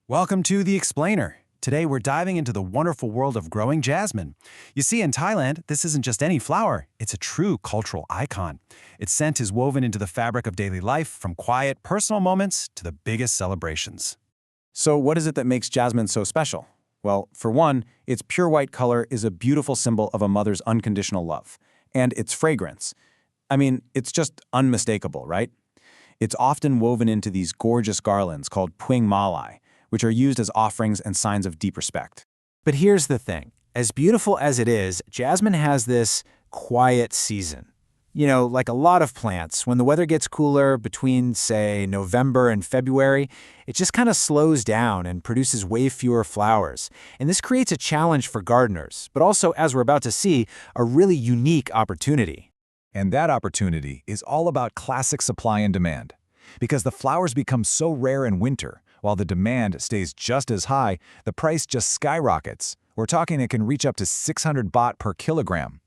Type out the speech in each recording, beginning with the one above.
Welcome to The Explainer. Today we're diving into the wonderful world of growing jasmine. You see, in Thailand, this isn't just any flower, it's a true cultural icon. Its scent is woven into the fabric of daily life, from quiet, personal moments to the biggest celebrations. So what is it that makes jasmine so special? Well, for one, its pure white color is a beautiful symbol of a mother's unconditional love. And its fragrance. It's just unmistakable, right? It's often woven into these gorgeous garlands called puing malai, which are used as offerings and signs of deep respect. But here's the thing. As beautiful as it is, jasmine has this quiet season. Like a lot of plants, when the weather gets cooler between, say, November and February, it just kind of slows down and produces way fewer flowers. And this creates a challenge for gardeners, but also, as we're about to see, a really unique opportunity. And that opportunity is all about classic supply and demand. Because the flowers become so rare in winter, while the demand stays just as high, the price just skyrockets. We're talking it can reach up to 600 baht per kilogram.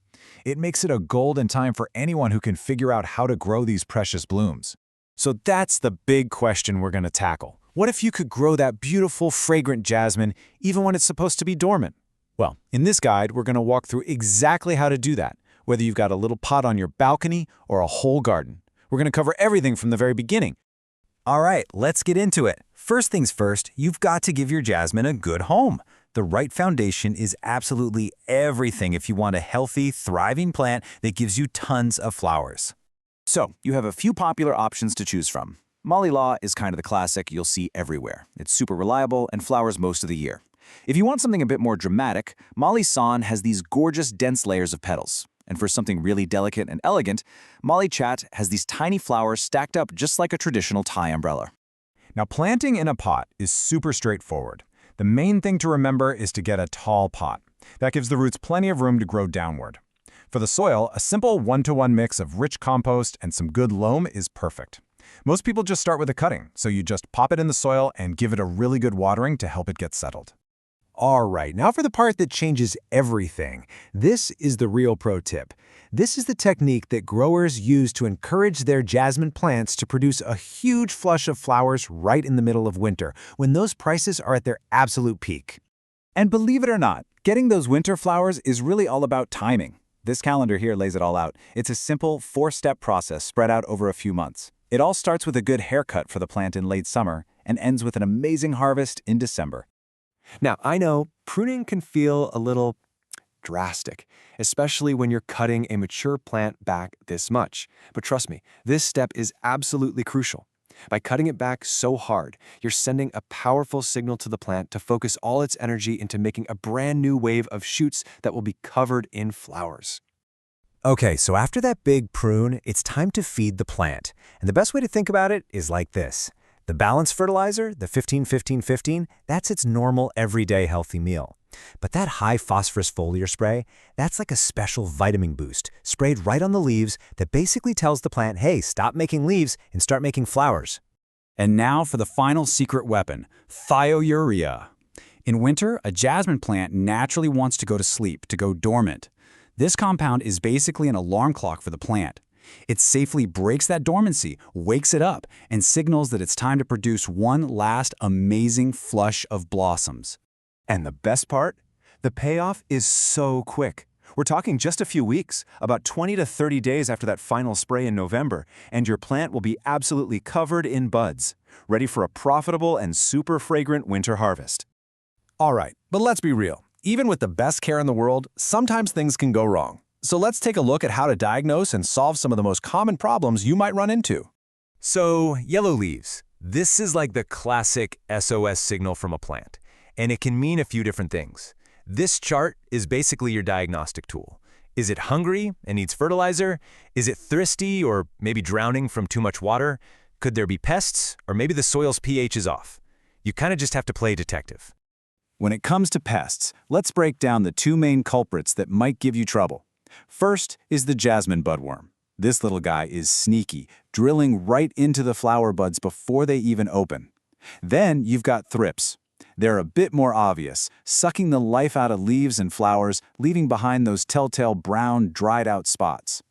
It makes it a golden time for anyone who can figure out how to grow these precious blooms. So that's the big question we're going to tackle. What if you could grow that beautiful, fragrant jasmine even when it's supposed to be dormant? Well, in this guide, we're going to walk through exactly how to do that, whether you've got a little pot on your balcony or a whole garden. We're going to cover everything from the very beginning. All right, let's get into it. First things first, you've got to give your jasmine a good home. The right foundation is absolutely everything if you want a healthy, thriving plant that gives you tons of flowers. So, you have a few popular options to choose from. Mali Law is kind of the classic you'll see everywhere. It's super reliable and flowers most of the year. If you want something a bit more dramatic, Mali San has these gorgeous, dense layers of petals. And for something really delicate and elegant, Mali Chat has these tiny flowers stacked up just like a traditional Thai umbrella. Now, planting in a pot is super straightforward. The main thing to remember is to get a tall pot. That gives the roots plenty of room to grow downward. For the soil, a simple 1-to-1 mix of rich compost and some good loam is perfect. Most people just start with a cutting, so you just pop it in the soil and give it a really good watering to help it get settled. All right, now for the part that changes everything. This is the real pro tip. This is the technique that growers use to encourage their jasmine plants to produce a huge flush of flowers right in the middle of winter, when those prices are at their absolute peak. And believe it or not, getting those winter flowers is really all about timing. This calendar here lays it all out. It's a simple 4-step process spread out over a few months. It all starts with a good haircut for the plant in late summer and ends with an amazing harvest in December. Now, I know pruning can feel a little drastic, especially when you're cutting a mature plant back this much. But trust me, this step is absolutely crucial. By cutting it back so hard, you're sending a powerful signal to the plant to focus all its energy into making a brand new wave of shoots that will be covered in flowers. Okay, so after that big prune, it's time to feed the plant. And the best way to think about it is like this. The balanced fertilizer, the 15-15-15, that's its normal, everyday healthy meal. But that high phosphorus foliar spray, that's like a special vitamin boost, sprayed right on the leaves that basically tells the plant, hey, stop making leaves and start making flowers. And now for the final secret weapon, thiourea. In winter, a jasmine plant naturally wants to go to sleep, to go dormant. This compound is basically an alarm clock for the plant. It safely breaks that dormancy, wakes it up, and signals that it's time to produce one last amazing flush of blossoms. And the best part? The payoff is so quick. We're talking just a few weeks, about 20 to 30 days after that final spray in November, and your plant will be absolutely covered in buds, ready for a profitable and super fragrant winter harvest. All right, but let's be real. Even with the best care in the world, sometimes things can go wrong. So let's take a look at how to diagnose and solve some of the most common problems you might run into. So, yellow leaves. This is like the classic SOS signal from a plant, and it can mean a few different things. This chart is basically your diagnostic tool. Is it hungry and needs fertilizer? Is it thirsty or maybe drowning from too much water? Could there be pests, or maybe the soil's pH is off? You kind of just have to play detective. When it comes to pests, let's break down the 2 main culprits that might give you trouble. First is the jasmine budworm. This little guy is sneaky, drilling right into the flower buds before they even open. Then you've got thrips. They're a bit more obvious, sucking the life out of leaves and flowers, leaving behind those telltale brown, dried-out spots.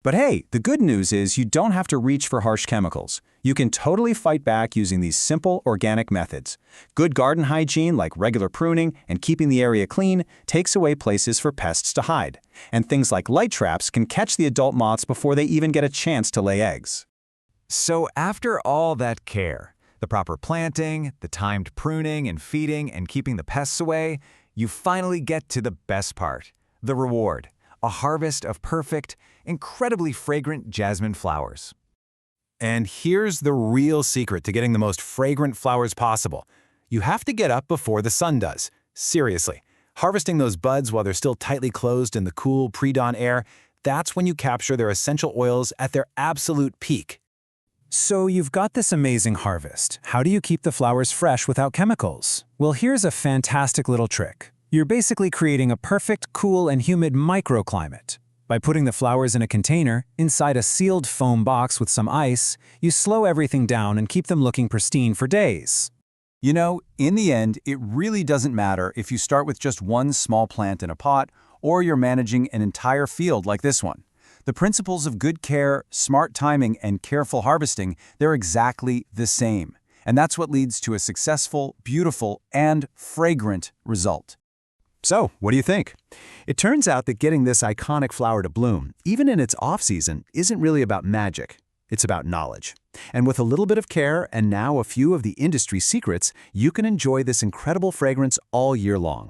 But hey, the good news is you don't have to reach for harsh chemicals. You can totally fight back using these simple organic methods. Good garden hygiene, like regular pruning and keeping the area clean, takes away places for pests to hide. And things like light traps can catch the adult moths before they even get a chance to lay eggs. So after all that care, the proper planting, the timed pruning and feeding and keeping the pests away, you finally get to the best part, the reward, a harvest of perfect, incredibly fragrant jasmine flowers. And here's the real secret to getting the most fragrant flowers possible. You have to get up before the sun does. Seriously, harvesting those buds while they're still tightly closed in the cool pre-dawn air, that's when you capture their essential oils at their absolute peak. So you've got this amazing harvest. How do you keep the flowers fresh without chemicals? Well, here's a fantastic little trick. You're basically creating a perfect, cool, and humid microclimate. By putting the flowers in a container, inside a sealed foam box with some ice, you slow everything down and keep them looking pristine for days. You know, in the end, it really doesn't matter if you start with just one small plant in a pot or you're managing an entire field like this one. The principles of good care, smart timing, and careful harvesting, they're exactly the same. And that's what leads to a successful, beautiful, and fragrant result. So, what do you think? It turns out that getting this iconic flower to bloom, even in its off-season, isn't really about magic. It's about knowledge. And with a little bit of care and now a few of the industry secrets, you can enjoy this incredible fragrance all year long.